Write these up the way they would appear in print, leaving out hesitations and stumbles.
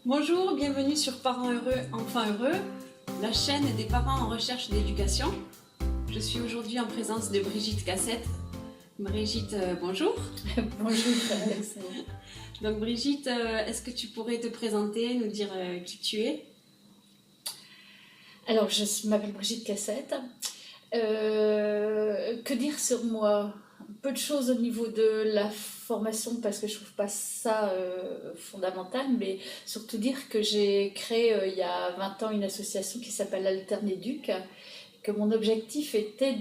Bonjour, bienvenue sur Parents heureux, enfants heureux, la chaîne des parents en recherche d'éducation. Je suis aujourd'hui en présence de Brigitte Cassette. Brigitte, bonjour. Bonjour Alexandre. Donc Brigitte, est-ce que tu pourrais te présenter, nous dire qui tu es? Alors, je m'appelle Brigitte Cassette. Que dire sur moi? Peu de choses au niveau de la formation parce que je trouve pas ça fondamental, mais surtout dire que j'ai créé il y a 20 ans une association qui s'appelle Alternéduc, que mon objectif était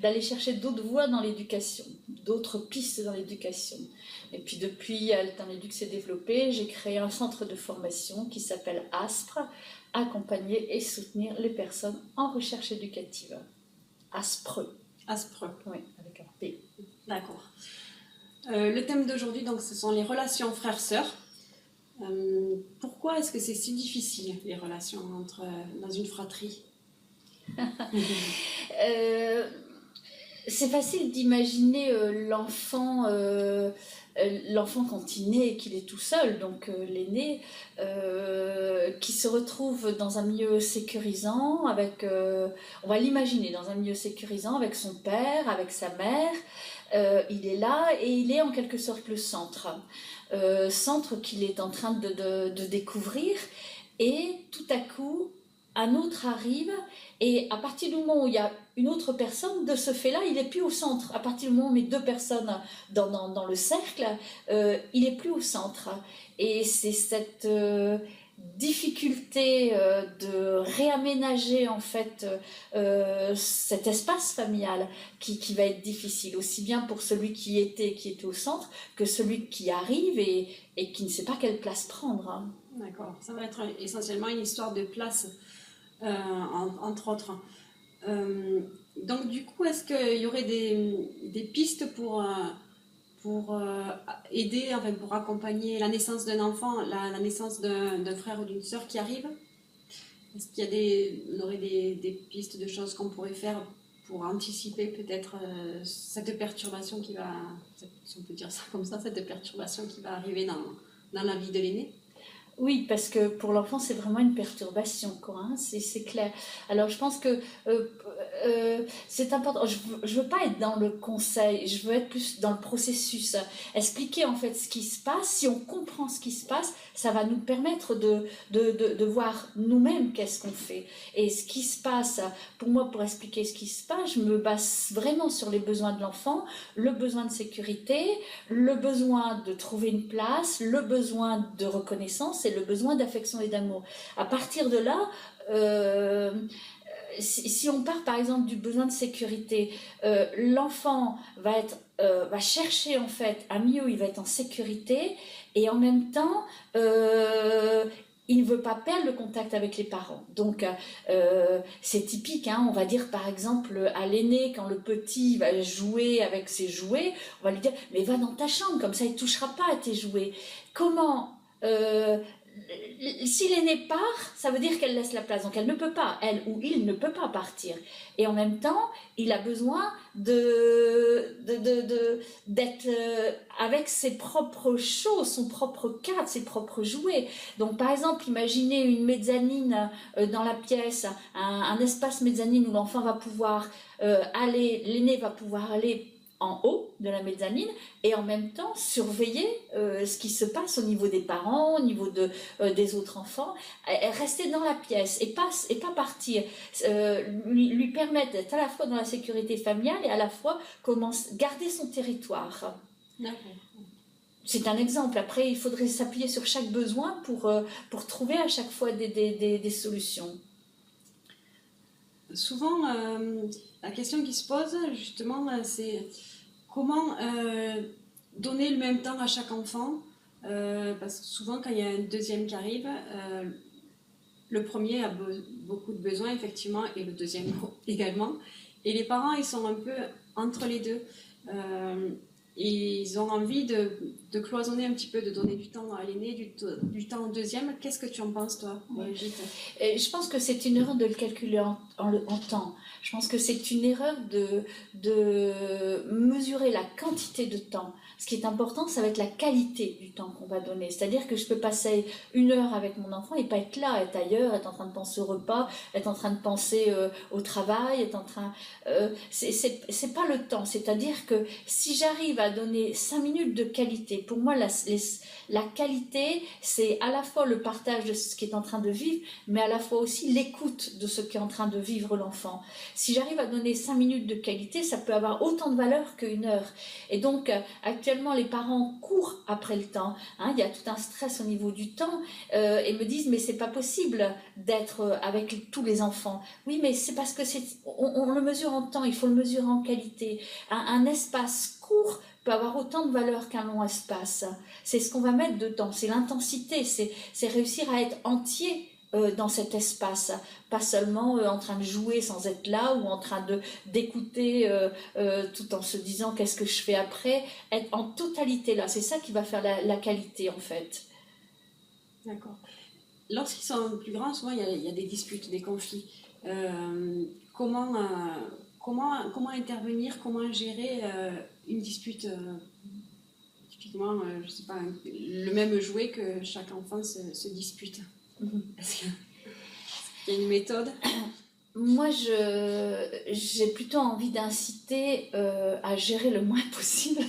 d'aller chercher d'autres voies dans l'éducation, d'autres pistes dans l'éducation. Et puis depuis Alternéduc s'est développé, j'ai créé un centre de formation qui s'appelle ASPRE, accompagner et soutenir les personnes en recherche éducative. ASPRE. ASPRE. Oui, avec un P. D'accord. Le thème d'aujourd'hui, donc, ce sont les relations frères-sœurs. Pourquoi est-ce que c'est si difficile, les relations dans une fratrie? C'est facile d'imaginer l'enfant quand il naît et qu'il est tout seul, donc l'aîné, qui se retrouve dans un milieu sécurisant, on va l'imaginer dans un milieu sécurisant avec son père, avec sa mère. Il est là et il est en quelque sorte le centre qu'il est en train de découvrir, et tout à coup un autre arrive, et à partir du moment où il y a une autre personne, de ce fait-là, il n'est plus au centre. À partir du moment où on met deux personnes dans le cercle, il n'est plus au centre. Et c'est cette difficulté de réaménager en fait cet espace familial qui va être difficile, aussi bien pour celui qui était au centre que celui qui arrive et qui ne sait pas quelle place prendre. D'accord, ça va être essentiellement une histoire de place. Entre autres. Donc du coup, est-ce qu'il y aurait des pistes pour aider, enfin, pour accompagner la naissance d'un enfant, la naissance d'un frère ou d'une sœur qui arrive? Est-ce qu'il y a on aurait des pistes de choses qu'on pourrait faire pour anticiper peut-être cette perturbation qui va, si on peut dire ça comme ça, cette perturbation qui va arriver dans la vie de l'aîné? Oui, parce que pour l'enfant, c'est vraiment une perturbation, quoi. Hein, c'est clair. Alors, je pense que c'est important. Je veux pas être dans le conseil. Je veux être plus dans le processus. Expliquer en fait ce qui se passe. Si on comprend ce qui se passe, ça va nous permettre de voir nous-mêmes qu'est-ce qu'on fait. Et ce qui se passe, pour moi, pour expliquer ce qui se passe, je me base vraiment sur les besoins de l'enfant, le besoin de sécurité, le besoin de trouver une place, le besoin de reconnaissance et le besoin d'affection et d'amour. À partir de là, si on part par exemple du besoin de sécurité, l'enfant va chercher en fait un milieu où il va être en sécurité, et en même temps il ne veut pas perdre le contact avec les parents. Donc c'est typique, hein, on va dire par exemple à l'aîné, quand le petit va jouer avec ses jouets, on va lui dire mais va dans ta chambre, comme ça il ne touchera pas à tes jouets. Comment si l'aîné part, ça veut dire qu'elle laisse la place, donc elle ne peut pas, elle ou il ne peut pas partir. Et en même temps, il a besoin d'être avec ses propres choses, son propre cadre, ses propres jouets. Donc par exemple, imaginez une mezzanine dans la pièce, un espace mezzanine où l'enfant va pouvoir l'aîné va pouvoir aller en haut de la mezzanine, et en même temps surveiller ce qui se passe au niveau des parents, au niveau des autres enfants, rester dans la pièce et pas partir, lui permettre d'être à la fois dans la sécurité familiale et à la fois garder son territoire. D'accord. C'est un exemple. Après, il faudrait s'appuyer sur chaque besoin pour trouver à chaque fois des solutions. Souvent, la question qui se pose, justement, c'est comment donner le même temps à chaque enfant, parce que souvent, quand il y a un deuxième qui arrive, le premier a beaucoup de besoins, effectivement, et le deuxième également. Et les parents, ils sont un peu entre les deux. et ils ont envie de cloisonner un petit peu, de donner du temps à l'aîné, du temps au deuxième. Qu'est-ce que tu en penses, toi, Brigitte? Et je pense que c'est une erreur de le calculer en temps. Je pense que c'est une erreur de mesurer la quantité de temps. Ce qui est important, ça va être la qualité du temps qu'on va donner. C'est-à-dire que je peux passer 1 heure avec mon enfant et pas être là, être ailleurs, être en train de penser au repas, être en train de penser au travail, être en train... c'est pas le temps. C'est-à-dire que si j'arrive à donner 5 minutes de qualité, pour moi, la qualité, c'est à la fois le partage de ce qui est en train de vivre, mais à la fois aussi l'écoute de ce qu'est en train de vivre l'enfant. Si j'arrive à donner 5 minutes de qualité, ça peut avoir autant de valeur qu'1 heure. Et donc, actuellement, les parents courent après le temps. Hein, il y a tout un stress au niveau du temps et me disent, mais c'est pas possible d'être avec tous les enfants. Oui, mais c'est parce que on le mesure en temps, il faut le mesurer en qualité. Un espace court peut avoir autant de valeur qu'un long espace. C'est ce qu'on va mettre dedans, c'est l'intensité, c'est réussir à être entier dans cet espace, pas seulement en train de jouer sans être là ou en train d'écouter tout en se disant qu'est-ce que je fais après, être en totalité là, c'est ça qui va faire la qualité en fait. D'accord. Lorsqu'ils sont plus grands, souvent il y a des disputes, des conflits. Comment intervenir, comment gérer une dispute, typiquement, je sais pas, le même jouet que chaque enfant se dispute. Est-ce qu'il y a une méthode? Moi, j'ai plutôt envie d'inciter à gérer le moins possible,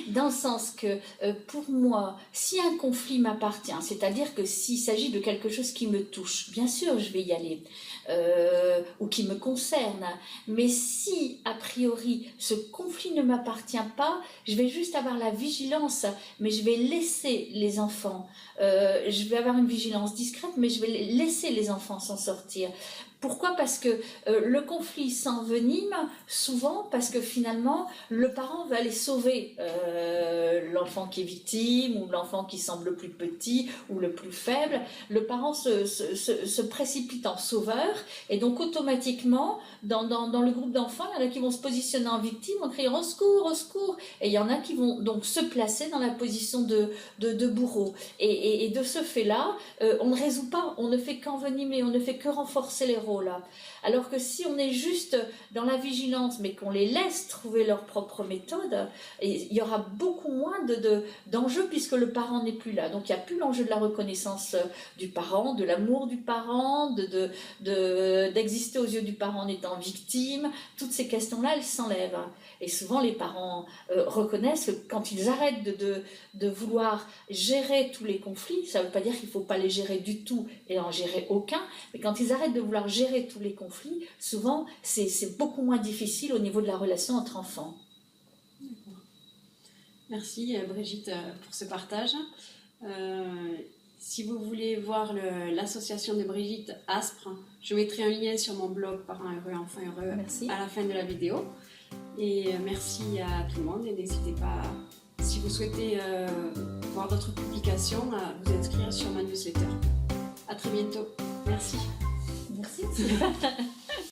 dans le sens que pour moi, si un conflit m'appartient, c'est-à-dire que s'il s'agit de quelque chose qui me touche, bien sûr, je vais y aller, ou qui me concerne, mais si, a priori, ce conflit ne m'appartient pas, je vais juste avoir la vigilance, mais je vais laisser les enfants, je vais avoir une vigilance discrète, mais je vais laisser les enfants s'en sortir. Pourquoi? Parce que le conflit s'envenime souvent parce que finalement le parent va aller sauver l'enfant qui est victime ou l'enfant qui semble le plus petit ou le plus faible. Le parent se précipite en sauveur et donc automatiquement dans le groupe d'enfants, il y en a qui vont se positionner en victime en criant au secours, au secours, et il y en a qui vont donc se placer dans la position de bourreau. Et de ce fait-là, on ne résout pas, on ne fait qu'envenimer, on ne fait que renforcer les rôles. Alors que si on est juste dans la vigilance mais qu'on les laisse trouver leur propre méthode, il y aura beaucoup moins d'enjeux puisque le parent n'est plus là. Donc il n'y a plus l'enjeu de la reconnaissance du parent, de l'amour du parent, d'exister aux yeux du parent en étant victime. Toutes ces questions-là, elles s'enlèvent. Et souvent les parents reconnaissent que quand ils arrêtent de vouloir gérer tous les conflits, ça ne veut pas dire qu'il ne faut pas les gérer du tout et en gérer aucun, mais quand ils arrêtent de vouloir gérer tous les conflits, souvent c'est beaucoup moins difficile au niveau de la relation entre enfants. Merci Brigitte pour ce partage. Si vous voulez voir l'association de Brigitte Aspre, je mettrai un lien sur mon blog Parents heureux, enfants heureux. Merci. À la fin de la vidéo. Et merci à tout le monde et n'hésitez pas, si vous souhaitez voir d'autres publications, à vous inscrire sur ma newsletter. À très bientôt. Merci. Merci.